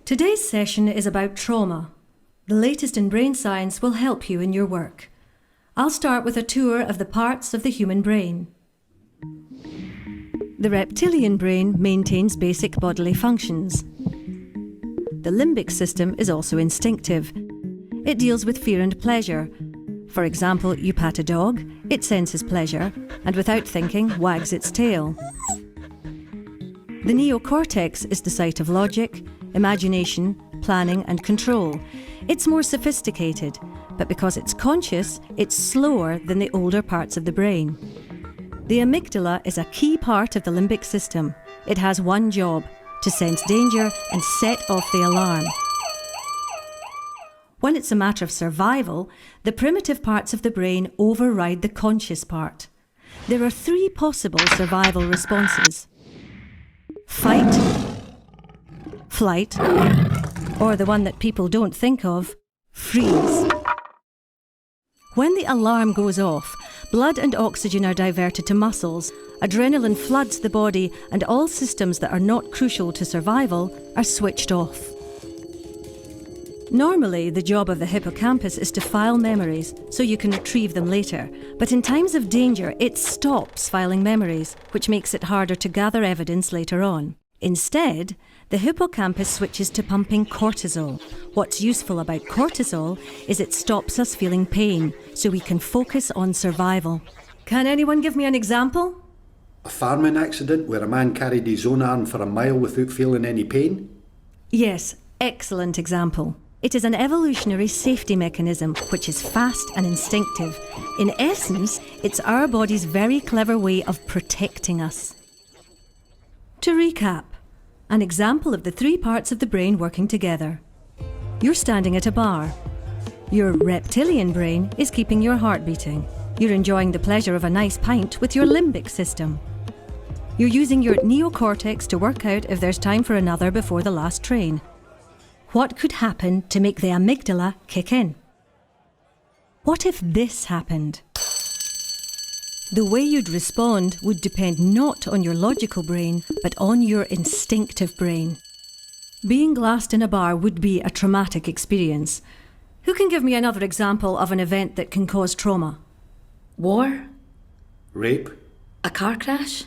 Today's session is about trauma. The latest in brain science will help you in your work. I'll start with a tour of the parts of the human brain. The reptilian brain maintains basic bodily functions. The limbic system is also instinctive. It deals with fear and pleasure. For example, you pat a dog, it senses pleasure, and without thinking, wags its tail. The neocortex is the site of logic, imagination, planning and control. It's more sophisticated, but because it's conscious, it's slower than the older parts of the brain. The amygdala is a key part of the limbic system. It has one job: to sense danger and set off the alarm. When it's a matter of survival, the primitive parts of the brain override the conscious part. There are three possible survival responses: fight, flight, or the one that people don't think of, freeze. When the alarm goes off, blood and oxygen are diverted to muscles, adrenaline floods the body, and all systems that are not crucial to survival are switched off. Normally, the job of the hippocampus is to file memories so you can retrieve them later, but in times of danger, it stops filing memories, which makes it harder to gather evidence later on. Instead, the hippocampus switches to pumping cortisol. What's useful about cortisol is it stops us feeling pain, so we can focus on survival. Can anyone give me an example? A farming accident where a man carried his own arm for a mile without feeling any pain? Yes, excellent example. It is an evolutionary safety mechanism which is fast and instinctive. In essence, it's our body's very clever way of protecting us. To recap, an example of the three parts of the brain working together. You're standing at a bar. Your reptilian brain is keeping your heart beating. You're enjoying the pleasure of a nice pint with your limbic system. You're using your neocortex to work out if there's time for another before the last train. What could happen to make the amygdala kick in? What if this happened? The way you'd respond would depend not on your logical brain, but on your instinctive brain. Being glassed in a bar would be a traumatic experience. Who can give me another example of an event that can cause trauma? War? Rape? A car crash?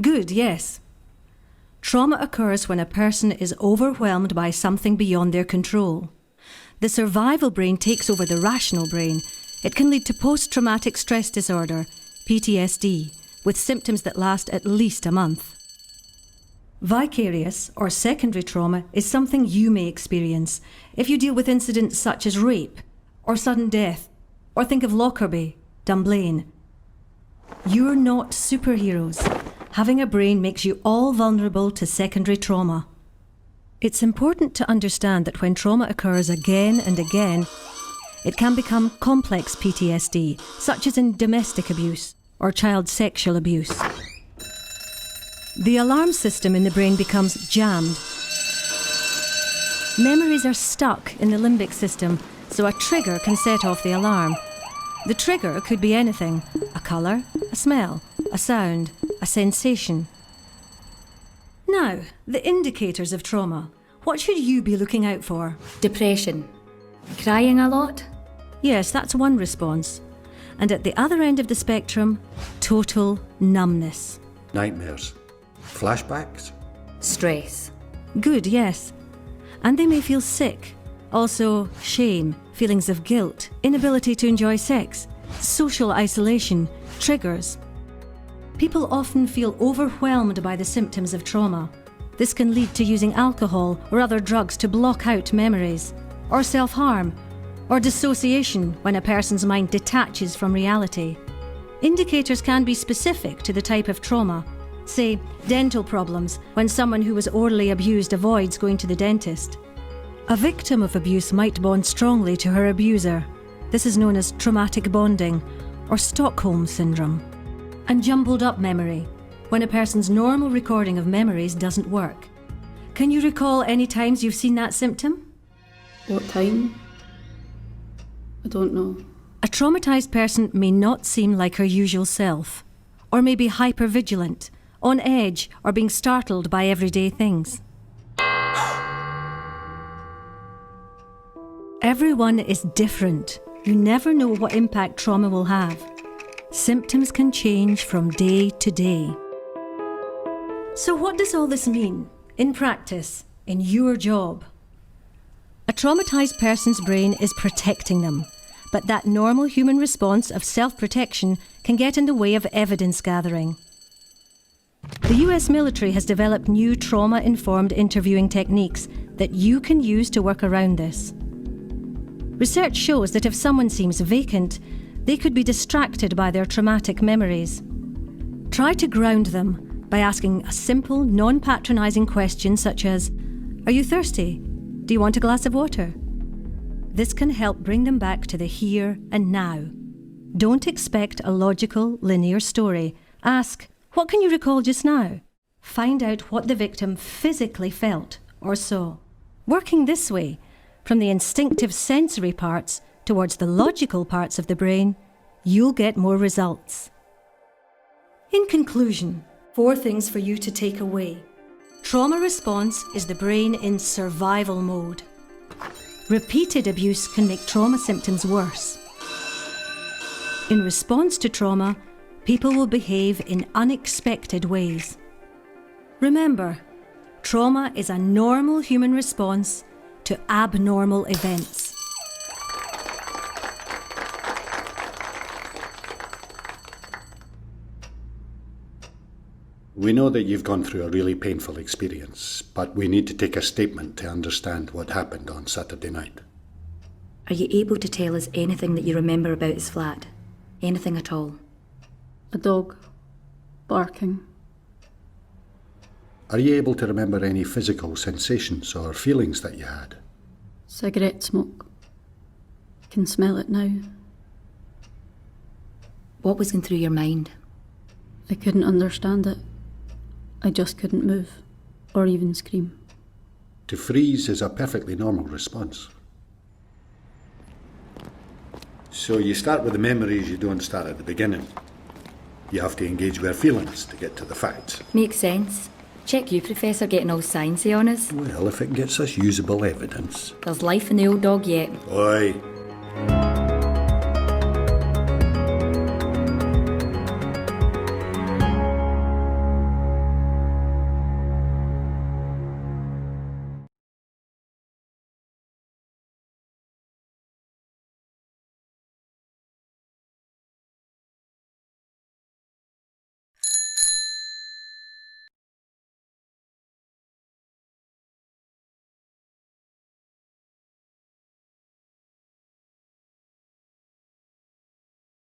Good, yes. Trauma occurs when a person is overwhelmed by something beyond their control. The survival brain takes over the rational brain. It can lead to post-traumatic stress disorder, PTSD, with symptoms that last at least a month. Vicarious or secondary trauma is something you may experience if you deal with incidents such as rape or sudden death, or think of Lockerbie, Dunblane. You're not superheroes. Having a brain makes you all vulnerable to secondary trauma. It's important to understand that when trauma occurs again and again, it can become complex PTSD, such as in domestic abuse or child sexual abuse. The alarm system in the brain becomes jammed. Memories are stuck in the limbic system, so a trigger can set off the alarm. The trigger could be anything: a colour, a smell, a sound, a sensation. Now, the indicators of trauma. What should you be looking out for? Depression. Crying a lot? Yes, that's one response. And at the other end of the spectrum, total numbness. Nightmares? Flashbacks? Stress. Good, yes. And they may feel sick. Also, shame, feelings of guilt, inability to enjoy sex, social isolation, triggers. People often feel overwhelmed by the symptoms of trauma. This can lead to using alcohol or other drugs to block out memories, or self-harm, or dissociation when a person's mind detaches from reality. Indicators can be specific to the type of trauma. Say, dental problems, when someone who was orally abused avoids going to the dentist. A victim of abuse might bond strongly to her abuser. This is known as traumatic bonding, or Stockholm syndrome. And jumbled up memory, when a person's normal recording of memories doesn't work. Can you recall any times you've seen that symptom? What time? I don't know. A traumatised person may not seem like her usual self, or may be hypervigilant, on edge, or being startled by everyday things. everyone is different. You never know what impact trauma will have. Symptoms can change from day to day. So what does all this mean in practice, in your job? A traumatised person's brain is protecting them, but that normal human response of self-protection can get in the way of evidence gathering. The US military has developed new trauma-informed interviewing techniques that you can use to work around this. Research shows that if someone seems vacant, they could be distracted by their traumatic memories. Try to ground them by asking a simple, non-patronising question such as, "Are you thirsty? Do you want a glass of water?" This can help bring them back to the here and now. Don't expect a logical, linear story. Ask, "What can you recall just now?" Find out what the victim physically felt or saw. Working this way, from the instinctive sensory parts towards the logical parts of the brain, you'll get more results. In conclusion, 4 things for you to take away. Trauma response is the brain in survival mode. Repeated abuse can make trauma symptoms worse. In response to trauma, people will behave in unexpected ways. Remember, trauma is a normal human response to abnormal events. We know that you've gone through a really painful experience, but we need to take a statement to understand what happened on Saturday night. Are you able to tell us anything that you remember about his flat? Anything at all? A dog. Barking. Are you able to remember any physical sensations or feelings that you had? Cigarette smoke. I can smell it now. What was going through your mind? I couldn't understand it. I just couldn't move, or even scream. To freeze is a perfectly normal response. So you start with the memories, you don't start at the beginning. You have to engage with feelings to get to the facts. Makes sense. Check you, Professor, getting all sciencey on us. Well, if it gets us usable evidence. There's life in the old dog yet. Oi,